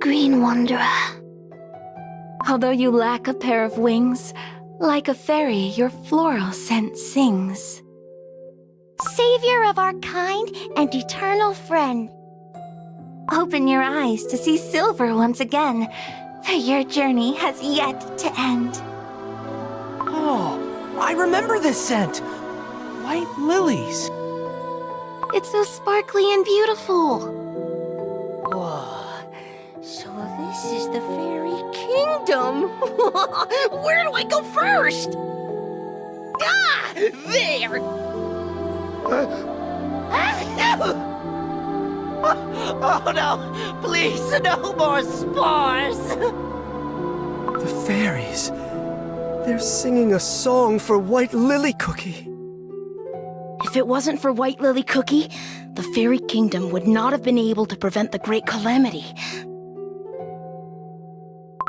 green wanderer. Although you lack a pair of wings, like a fairy, your floral scent sings. Savior of our kind and eternal friend. Open your eyes to see silver once again, for your journey has yet to end. Oh, I remember this scent. White lilies. It's so sparkly and beautiful. Whoa. So this is the Fairy Kingdom. Where do I go first? Ah! There! Oh no! Please, no more spores! The fairies. They're singing a song for White Lily Cookie. If it wasn't for White Lily Cookie, the Fairy Kingdom would not have been able to prevent the Great Calamity.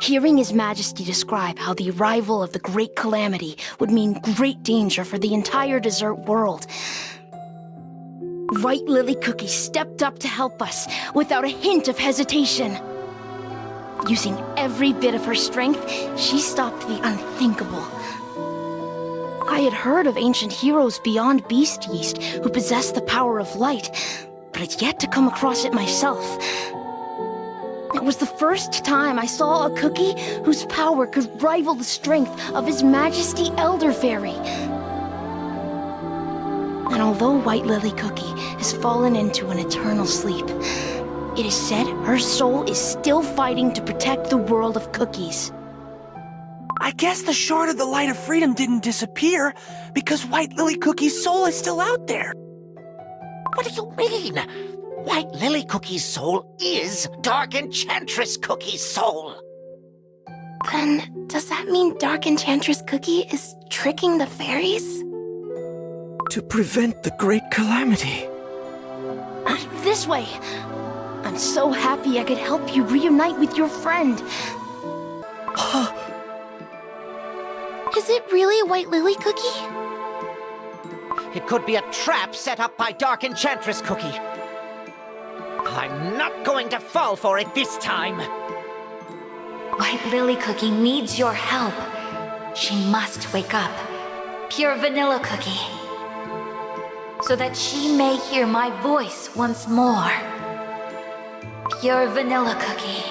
Hearing His Majesty describe how the arrival of the Great Calamity would mean great danger for the entire desert world, White Lily Cookie stepped up to help us without a hint of hesitation. Using every bit of her strength, she stopped the unthinkable. I had heard of ancient heroes beyond Beast-Yeast who possessed the power of light, but I'd yet to come across it myself. It was the first time I saw a cookie whose power could rival the strength of His Majesty Elder Fairy. And although White Lily Cookie has fallen into an eternal sleep, it is said her soul is still fighting to protect the world of cookies. I guess the Shard of the Light of Freedom didn't disappear because White Lily Cookie's soul is still out there. What do you mean? White Lily Cookie's soul is Dark Enchantress Cookie's soul. Then, does that mean Dark Enchantress Cookie is tricking the fairies? To prevent the Great Calamity. This way! I'm so happy I could help you reunite with your friend. Is it really White Lily Cookie? It could be a trap set up by Dark Enchantress Cookie. I'm not going to fall for it this time. White Lily Cookie needs your help. She must wake up. Pure Vanilla Cookie. So that she may hear my voice once more. Pure Vanilla Cookie.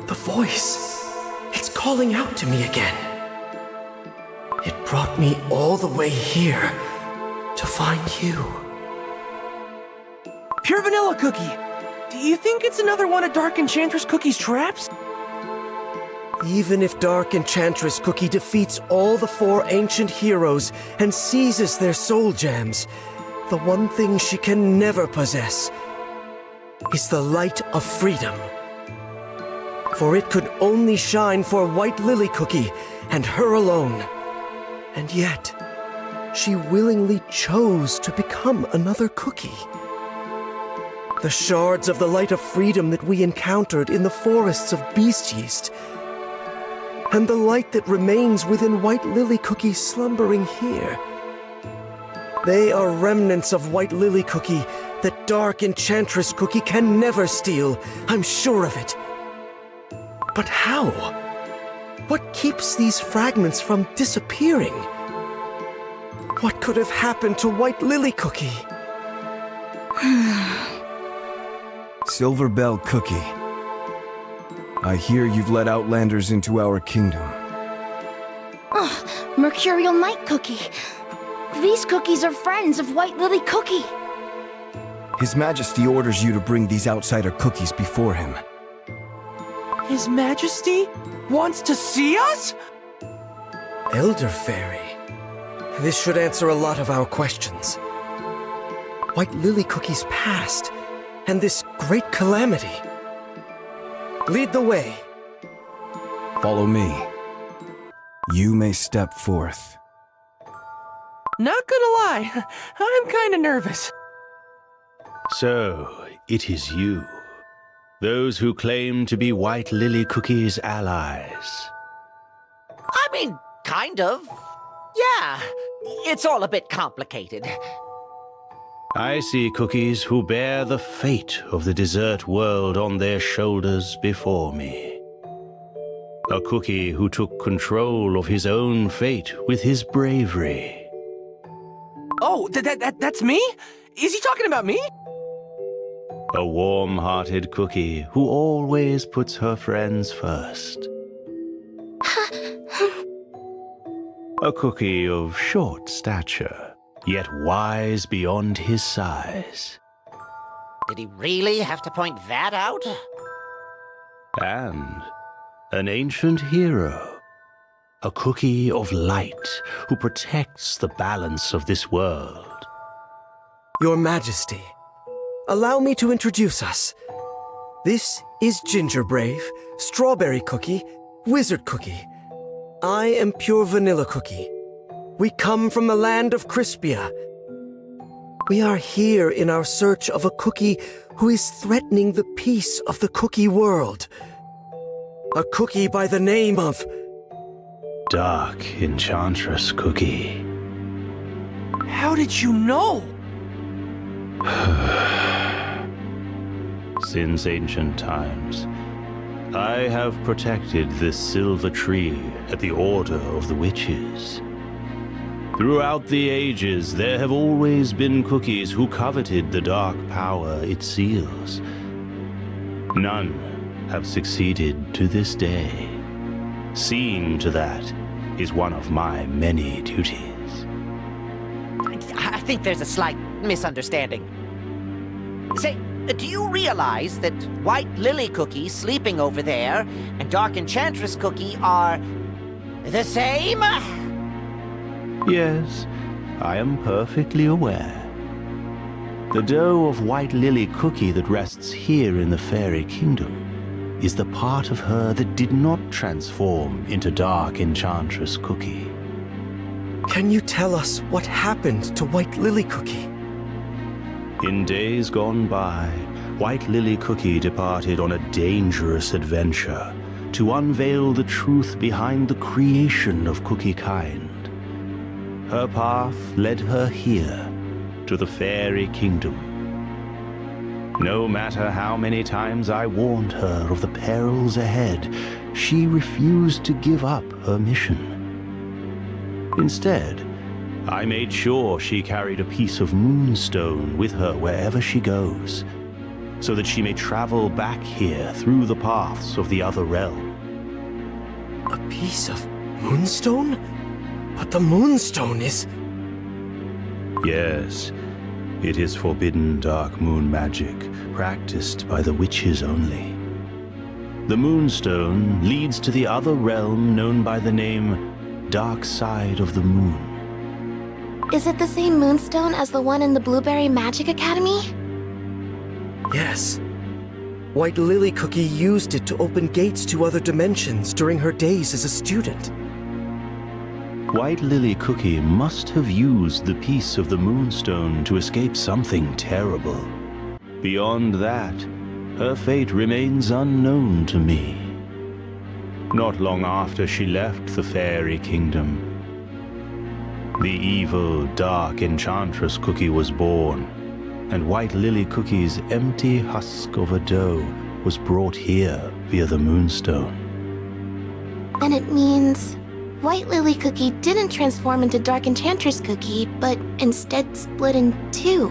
The voice. It's calling out to me again. It brought me all the way here to find you. Pure Vanilla Cookie, do you think it's another one of Dark Enchantress Cookie's traps? Even if Dark Enchantress Cookie defeats all the 4 ancient heroes and seizes their soul gems, the one thing she can never possess is the light of freedom. For it could only shine for White Lily Cookie and her alone. And yet, she willingly chose to become another cookie. The shards of the light of freedom that we encountered in the forests of Beast-Yeast, and the light that remains within White Lily Cookie slumbering here. They are remnants of White Lily Cookie that Dark Enchantress Cookie can never steal, I'm sure of it. But how? What keeps these fragments from disappearing? What could have happened to White Lily Cookie? Silver Bell Cookie. I hear you've let outlanders into our kingdom. Mercurial Night Cookie. These cookies are friends of White Lily Cookie. His Majesty orders you to bring these outsider cookies before him. His Majesty wants to see us? Elder Fairy. This should answer a lot of our questions. White Lily Cookie's past, and this great calamity. Lead the way. Follow me. You may step forth. Not gonna lie, I'm kinda nervous. So, it is you. Those who claim to be White Lily Cookie's allies. I mean, kind of. Yeah, it's all a bit complicated. I see cookies who bear the fate of the desert world on their shoulders before me. A cookie who took control of his own fate with his bravery. Oh, that's me? Is he talking about me? A warm-hearted cookie who always puts her friends first. A cookie of short stature, yet wise beyond his size. Did he really have to point that out? And an ancient hero. A cookie of light who protects the balance of this world. Your Majesty, allow me to introduce us. This is Ginger Brave, Strawberry Cookie, Wizard Cookie. I am Pure Vanilla Cookie. We come from the land of Crispia. We are here in our search of a cookie who is threatening the peace of the cookie world. A cookie by the name of... Dark Enchantress Cookie. How did you know? Since ancient times, I have protected this silver tree at the order of the witches. Throughout the ages, there have always been cookies who coveted the dark power it seals. None have succeeded to this day. Seeing to that is one of my many duties. I think there's a slight misunderstanding. Say, do you realize that White Lily Cookie sleeping over there and Dark Enchantress Cookie are the same? Yes, I am perfectly aware. The dough of White Lily Cookie that rests here in the Faerie Kingdom is the part of her that did not transform into Dark Enchantress Cookie. Can you tell us what happened to White Lily Cookie? In days gone by, White Lily Cookie departed on a dangerous adventure to unveil the truth behind the creation of cookie kind. Her path led her here, to the Faerie Kingdom. No matter how many times I warned her of the perils ahead, she refused to give up her mission. Instead, I made sure she carried a piece of moonstone with her wherever she goes, so that she may travel back here through the paths of the other realm. A piece of moonstone? But the moonstone is... Yes, it is forbidden dark moon magic, practiced by the witches only. The moonstone leads to the other realm known by the name Dark Side of the Moon. Is it the same moonstone as the one in the Blueberry Magic Academy? Yes. White Lily Cookie used it to open gates to other dimensions during her days as a student. White Lily Cookie must have used the piece of the moonstone to escape something terrible. Beyond that, her fate remains unknown to me. Not long after she left the Faerie Kingdom, the evil Dark Enchantress Cookie was born, and White Lily Cookie's empty husk of a dough was brought here via the moonstone. And it means White Lily Cookie didn't transform into Dark Enchantress Cookie, but instead split in two.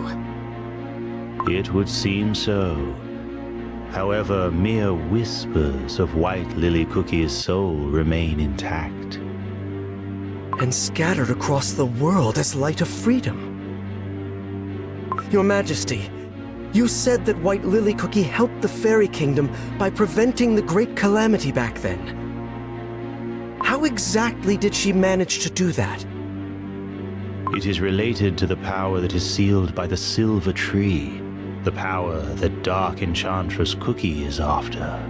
It would seem so. However, mere whispers of White Lily Cookie's soul remain intact. And scattered across the world as light of freedom. Your Majesty, you said that White Lily Cookie helped the Faerie Kingdom by preventing the Great Calamity back then. How exactly did she manage to do that? It is related to the power that is sealed by the silver tree, the power that Dark Enchantress Cookie is after.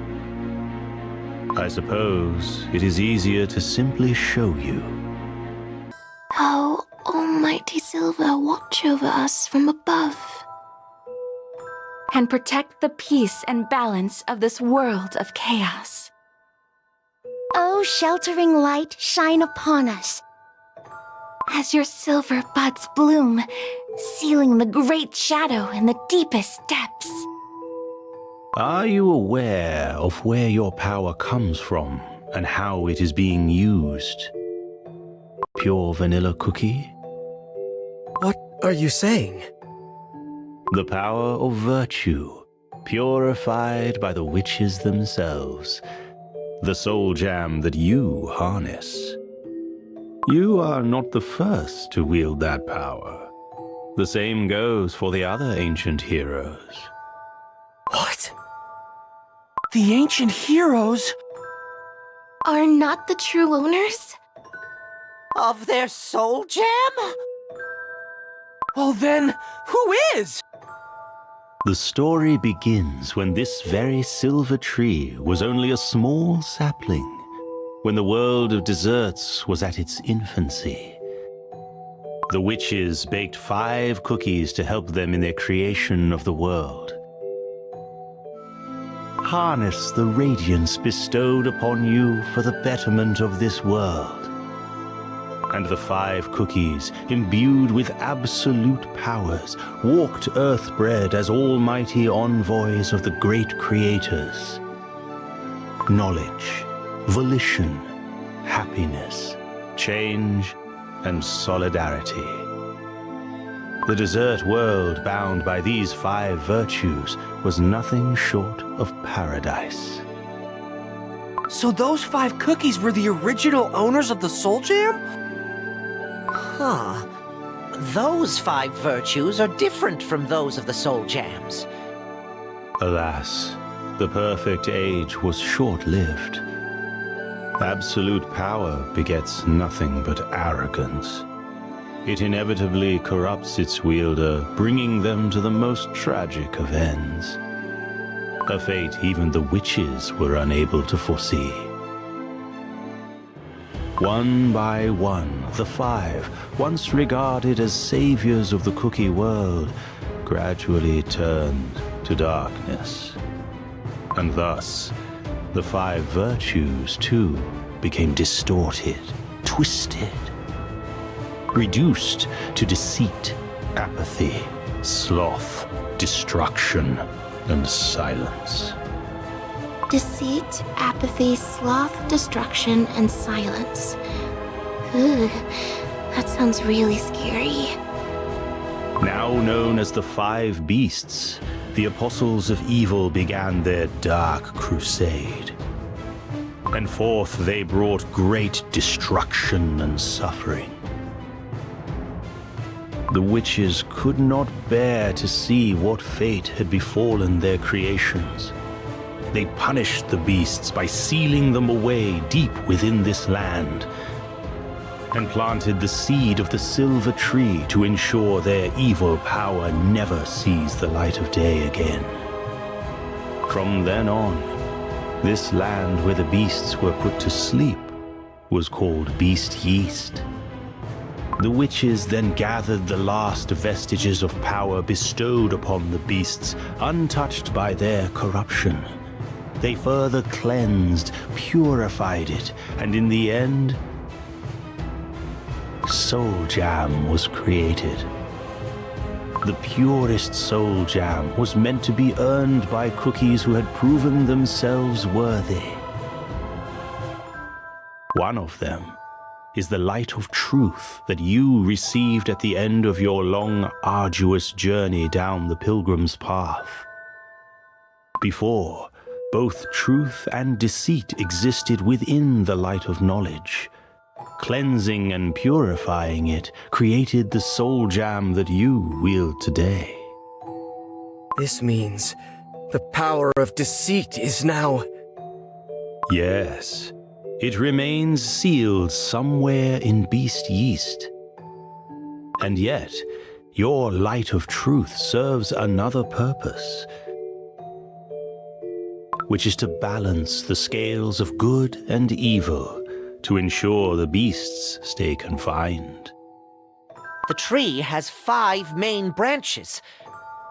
I suppose it is easier to simply show you. Oh, Almighty Silva, watch over us from above. And protect the peace and balance of this world of chaos. Oh, sheltering light, shine upon us. as your silver buds bloom, sealing the great shadow in the deepest depths. Are you aware of where your power comes from and how it is being used? Pure vanilla cookie? What are you saying? The power of virtue, purified by the witches themselves. The soul jam that you harness. You are not the first to wield that power. The same goes for the other ancient heroes. What? The ancient heroes? Are not the true owners? Of their soul jam? Well then, who is? The story begins when this very silver tree was only a small sapling, when the world of desserts was at its infancy. The witches baked 5 cookies to help them in their creation of the world. Harness the radiance bestowed upon you for the betterment of this world. And the 5 cookies, imbued with absolute powers, walked earth-bred as almighty envoys of the great creators. Knowledge, volition, happiness, change, and solidarity. The dessert world bound by these 5 virtues was nothing short of paradise. So those 5 cookies were the original owners of the soul jam? Huh. Those 5 virtues are different from those of the soul jams. Alas, the perfect age was short-lived. Absolute power begets nothing but arrogance. It inevitably corrupts its wielder, bringing them to the most tragic of ends. A fate even the witches were unable to foresee. One by one, the 5, once regarded as saviors of the cookie world, gradually turned to darkness. And thus, the 5 virtues, too, became distorted, twisted, reduced to deceit, apathy, sloth, destruction, and silence. Deceit, apathy, sloth, destruction, and silence. Ugh, that sounds really scary. Now known as the 5 Beasts, the Apostles of Evil began their dark crusade. And forth they brought great destruction and suffering. The witches could not bear to see what fate had befallen their creations. They punished the beasts by sealing them away deep within this land, and planted the seed of the silver tree to ensure their evil power never sees the light of day again. From then on, this land where the beasts were put to sleep was called Beast-Yeast. The witches then gathered the last vestiges of power bestowed upon the beasts, untouched by their corruption. They further cleansed, purified it, and in the end, soul jam was created. The purest soul jam was meant to be earned by cookies who had proven themselves worthy. One of them is the light of truth that you received at the end of your long, arduous journey down the pilgrim's path. Before, both truth and deceit existed within the light of knowledge. Cleansing and purifying it created the soul jam that you wield today. This means the power of deceit is now... Yes, it remains sealed somewhere in Beast-Yeast. And yet, your light of truth serves another purpose, which is to balance the scales of good and evil to ensure the beasts stay confined. The tree has 5 main branches.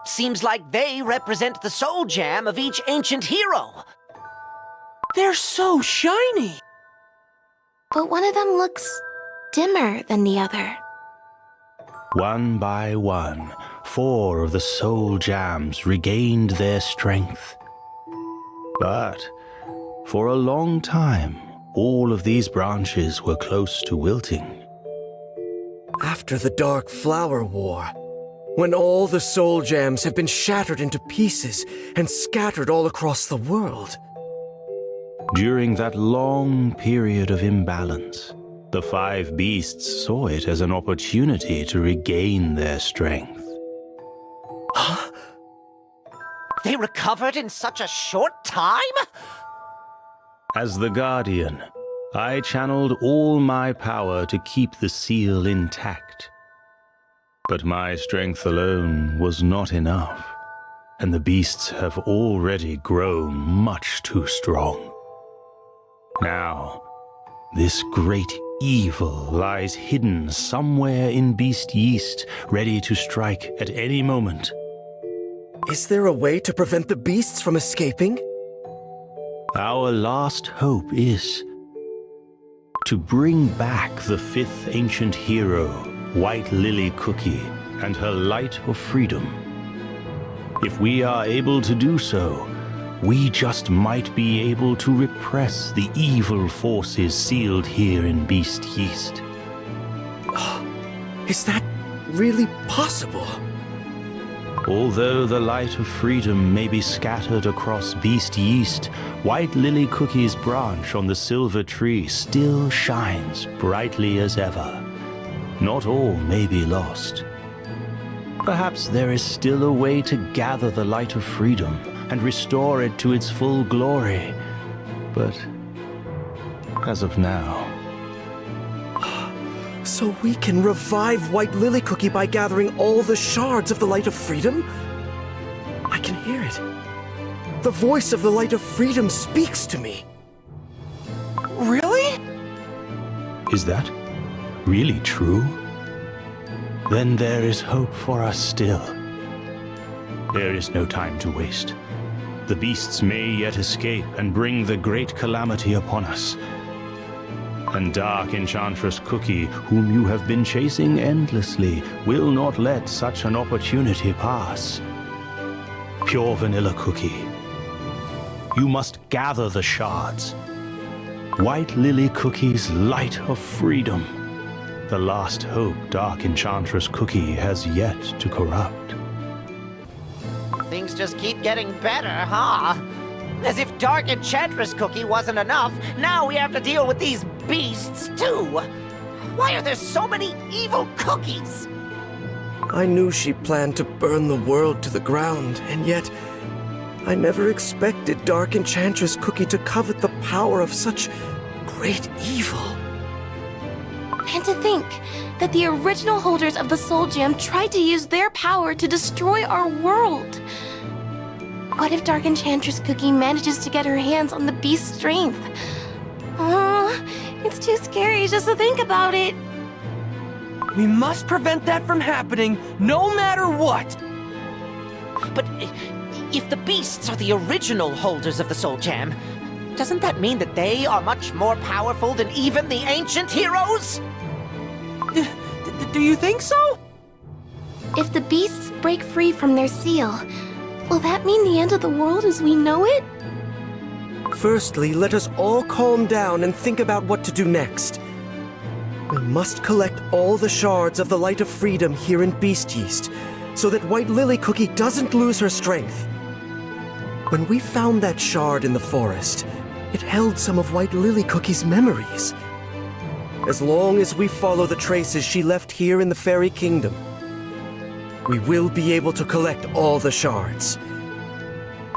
Seems like they represent the soul jam of each ancient hero. They're so shiny! But one of them looks dimmer than the other. One by one, 4 of the soul gems regained their strength. But for a long time, all of these branches were close to wilting. After the Dark Flower War, when all the soul gems have been shattered into pieces and scattered all across the world. During that long period of imbalance, the 5 beasts saw it as an opportunity to regain their strength. Huh? They recovered in such a short time? As the Guardian, I channeled all my power to keep the seal intact. But my strength alone was not enough, and the beasts have already grown much too strong. Now, this great evil lies hidden somewhere in Beast-Yeast, ready to strike at any moment. Is there a way to prevent the beasts from escaping? Our last hope is to bring back the 5th ancient hero, White Lily Cookie, and her light of freedom. If we are able to do so, we just might be able to repress the evil forces sealed here in Beast-Yeast. Is that really possible? Although the light of freedom may be scattered across Beast-Yeast, White Lily Cookie's branch on the silver tree still shines brightly as ever. Not all may be lost. Perhaps there is still a way to gather the light of freedom and restore it to its full glory. But as of now... So we can revive White Lily Cookie by gathering all the shards of the Light of Freedom? I can hear it. The voice of the Light of Freedom speaks to me. Really? Is that really true? Then there is hope for us still. There is no time to waste. The beasts may yet escape and bring the great calamity upon us. And Dark Enchantress Cookie, whom you have been chasing endlessly, will not let such an opportunity pass. Pure Vanilla Cookie, you must gather the shards. White Lily Cookie's light of freedom, the last hope Dark Enchantress Cookie has yet to corrupt. Things just keep getting better, huh? As if Dark Enchantress Cookie wasn't enough, now we have to deal with these beasts, too! Why are there so many evil cookies? I knew she planned to burn the world to the ground, and yet I never expected Dark Enchantress Cookie to covet the power of such great evil. And to think that the original holders of the Soul Gem tried to use their power to destroy our world. What if Dark Enchantress Cookie manages to get her hands on the beast's strength? Oh, it's too scary just to think about it. We must prevent that from happening, no matter what! But if the beasts are the original holders of the Soul Gem, doesn't that mean that they are much more powerful than even the ancient heroes? Do you think so? If the beasts break free from their seal, will that mean the end of the world as we know it? Firstly, let us all calm down and think about what to do next. We must collect all the shards of the Light of Freedom here in Beast-Yeast, so that White Lily Cookie doesn't lose her strength. When we found that shard in the forest, it held some of White Lily Cookie's memories. As long as we follow the traces she left here in the Faerie Kingdom, we will be able to collect all the shards.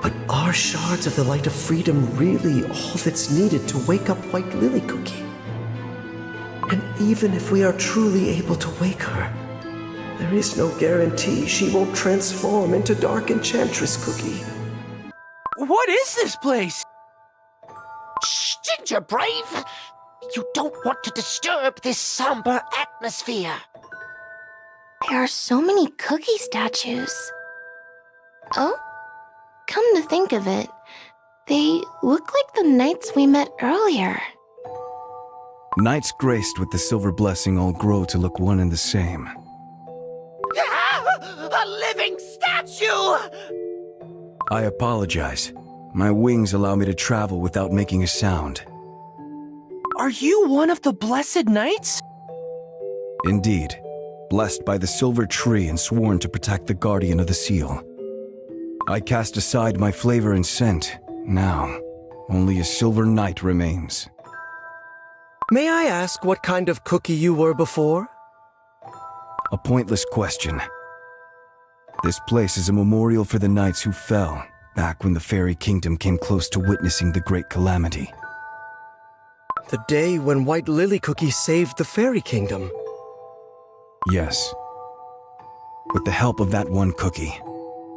But are shards of the Light of Freedom really all that's needed to wake up White Lily Cookie? And even if we are truly able to wake her, there is no guarantee she won't transform into Dark Enchantress Cookie. What is this place? Shh, Ginger Brave! You don't want to disturb this somber atmosphere. There are so many cookie statues. Oh? Come to think of it, they look like the knights we met earlier. Knights graced with the silver blessing all grow to look one and the same. A living statue! I apologize. My wings allow me to travel without making a sound. Are you one of the Blessed Knights? Indeed. Blessed by the silver tree and sworn to protect the guardian of the seal. I cast aside my flavor and scent. Now, only a silver knight remains. May I ask what kind of cookie you were before? A pointless question. This place is a memorial for the knights who fell, back when the Faerie Kingdom came close to witnessing the Great Calamity. The day when White Lily Cookie saved the Faerie Kingdom. Yes. With the help of that one cookie,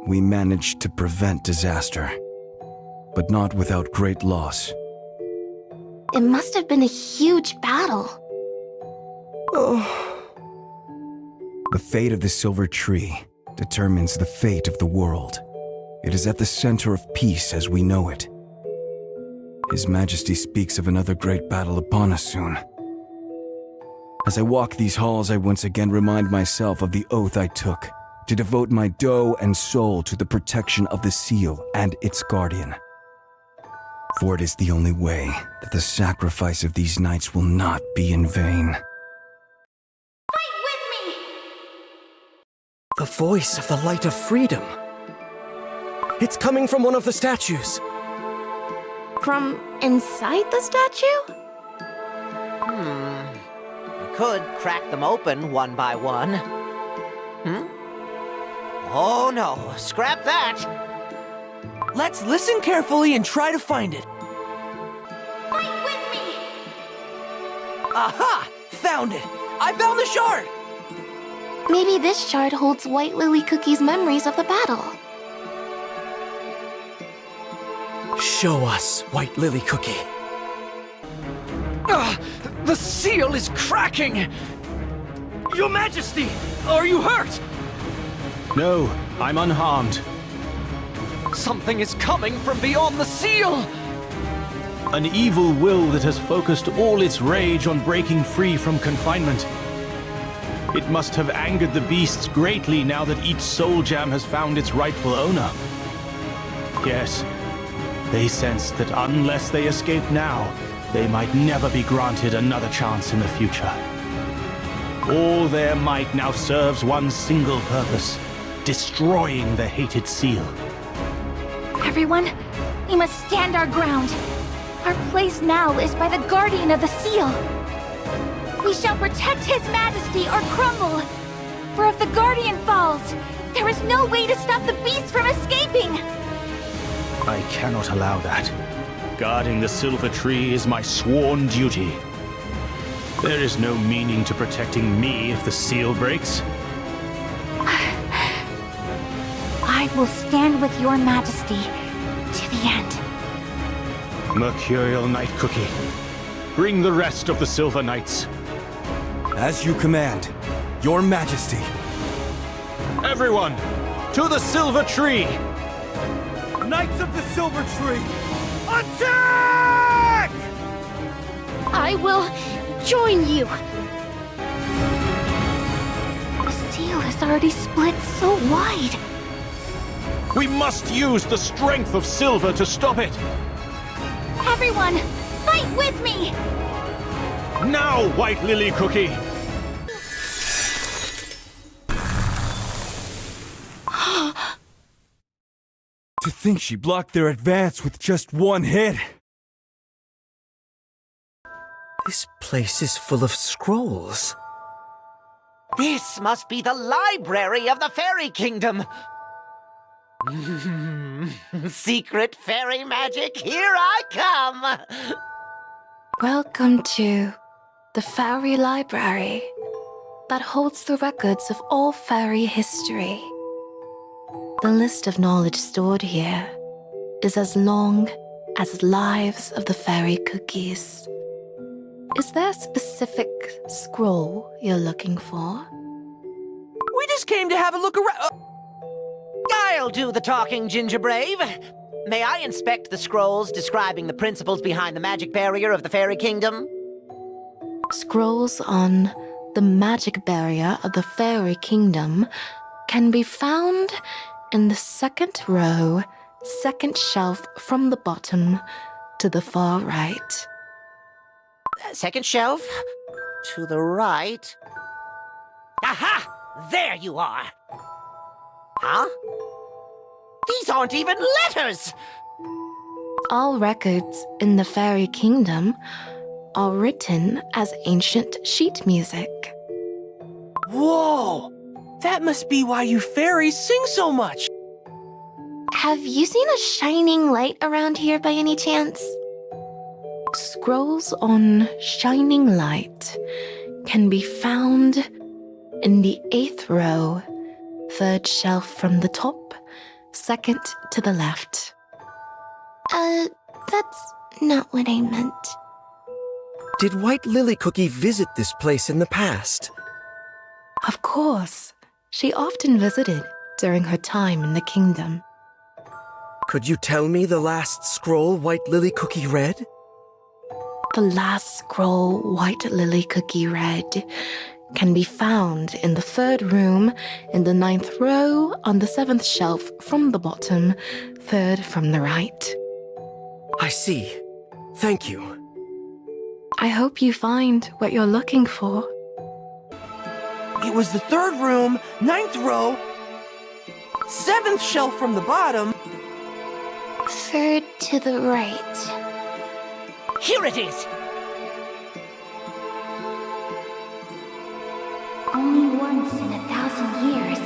we managed to prevent disaster. But not without great loss. It must have been a huge battle. Oh. The fate of the silver tree determines the fate of the world. It is at the center of peace as we know it. His Majesty speaks of another great battle upon us soon. As I walk these halls, I once again remind myself of the oath I took to devote my dough and soul to the protection of the seal and its guardian. For it is the only way that the sacrifice of these knights will not be in vain. Fight with me! The voice of the light of freedom. It's coming from one of the statues. From inside the statue? We could crack them open one by one. Oh no, scrap that! Let's listen carefully and try to find it. Fight with me! Aha! Found it! I found the shard! Maybe this shard holds White Lily Cookie's memories of the battle. Show us, White Lily Cookie. The seal is cracking! Your Majesty, are you hurt? No, I'm unharmed. Something is coming from beyond the seal! An evil will that has focused all its rage on breaking free from confinement. It must have angered the beasts greatly now that each soul gem has found its rightful owner. Yes, they sense that unless they escape now, they might never be granted another chance in the future. All their might now serves one single purpose: destroying the hated seal. Everyone, we must stand our ground. Our place now is by the guardian of the seal. We shall protect his majesty or crumble. For if the guardian falls, there is no way to stop the beast from escaping. I cannot allow that. Guarding the silver tree is my sworn duty. There is no meaning to protecting me if the seal breaks. I will stand with your majesty to the end. Mercurial Night Cookie, bring the rest of the Silver Knights. As you command, Your Majesty. Everyone, to the silver tree! Knights of the Silver Tree, attack! I will join you. The seal is already split so wide. We must use the strength of silver to stop it! Everyone, fight with me! Now, White Lily Cookie! To think she blocked their advance with just one hit. This place is full of scrolls. This must be the library of the Faerie Kingdom. Secret fairy magic, here I come! Welcome to the Faerie Library that holds the records of all Faerie history. The list of knowledge stored here is as long as lives of the Faerie cookies. Is there a specific scroll you're looking for? We just came to have a look around. I'll do the talking, Ginger Brave. May I inspect the scrolls describing the principles behind the magic barrier of the Faerie Kingdom? Scrolls on the magic barrier of the Faerie Kingdom can be found in the second row, second shelf from the bottom to the far right. Second shelf? To the right? Aha! There you are! Huh? These aren't even letters! All records in the Faerie Kingdom are written as ancient sheet music. Whoa! That must be why you fairies sing so much! Have you seen a shining light around here by any chance? Scrolls on shining light can be found in the 8th row, 3rd shelf from the top, 2nd to the left. That's not what I meant. Did White Lily Cookie visit this place in the past? Of course. She often visited during her time in the kingdom. Could you tell me the last scroll White Lily Cookie read? The last scroll White Lily Cookie read can be found in the 3rd room, in the 9th row, on the 7th shelf from the bottom, 3rd from the right. I see. Thank you. I hope you find what you're looking for. It was the 3rd room, 9th row, 7th shelf from the bottom. 3rd to the right. Here it is! Only once in 1,000 years,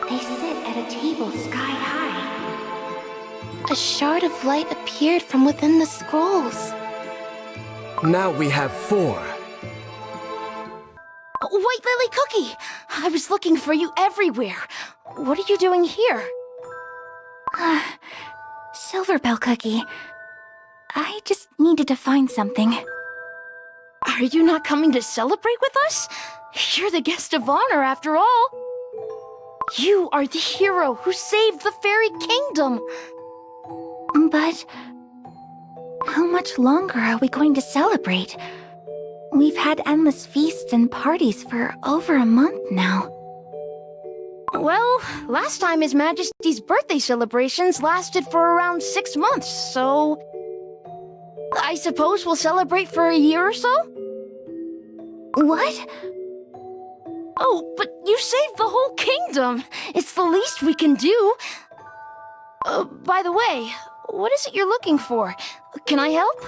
they sit at a table sky high. A shard of light appeared from within the scrolls. Now we have 4. White Lily Cookie! I was looking for you everywhere. What are you doing here? Silverbell Cookie. I just needed to find something. Are you not coming to celebrate with us? You're the guest of honor, after all. You are the hero who saved the Fairy Kingdom. But how much longer are we going to celebrate? We've had endless feasts and parties for over a month now. Well, last time His Majesty's birthday celebrations lasted for around 6 months, so I suppose we'll celebrate for a year or so? What? Oh, but you saved the whole kingdom. It's the least we can do. By the way, what is it you're looking for? Can I help?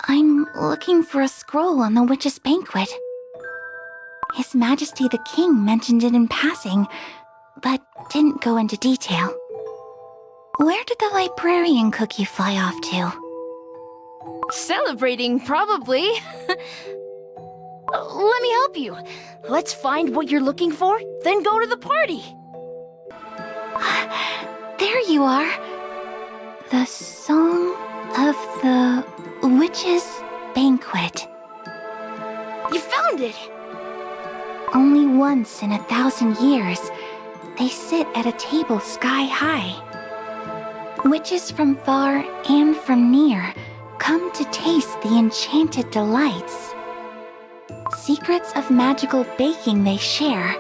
I'm looking for a scroll on the witch's banquet. His Majesty the King mentioned it in passing, but didn't go into detail. Where did the librarian Cookie fly off to? Celebrating, probably. Let me help you. Let's find what you're looking for, then go to the party. There you are. The Song of the Witch's Banquet. You found it! Only once in 1,000 years, they sit at a table sky high. Witches from far and from near come to taste the enchanted delights. Secrets of magical baking they share,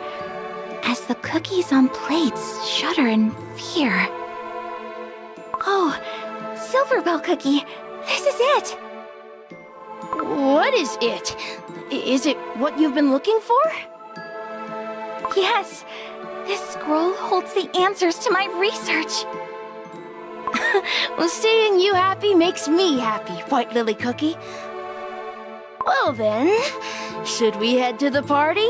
as the cookies on plates shudder in fear. Oh, Silverbell Cookie, this is it! What is it? Is it what you've been looking for? Yes, this scroll holds the answers to my research. Well, seeing you happy makes me happy, White Lily Cookie. Well then, should we head to the party?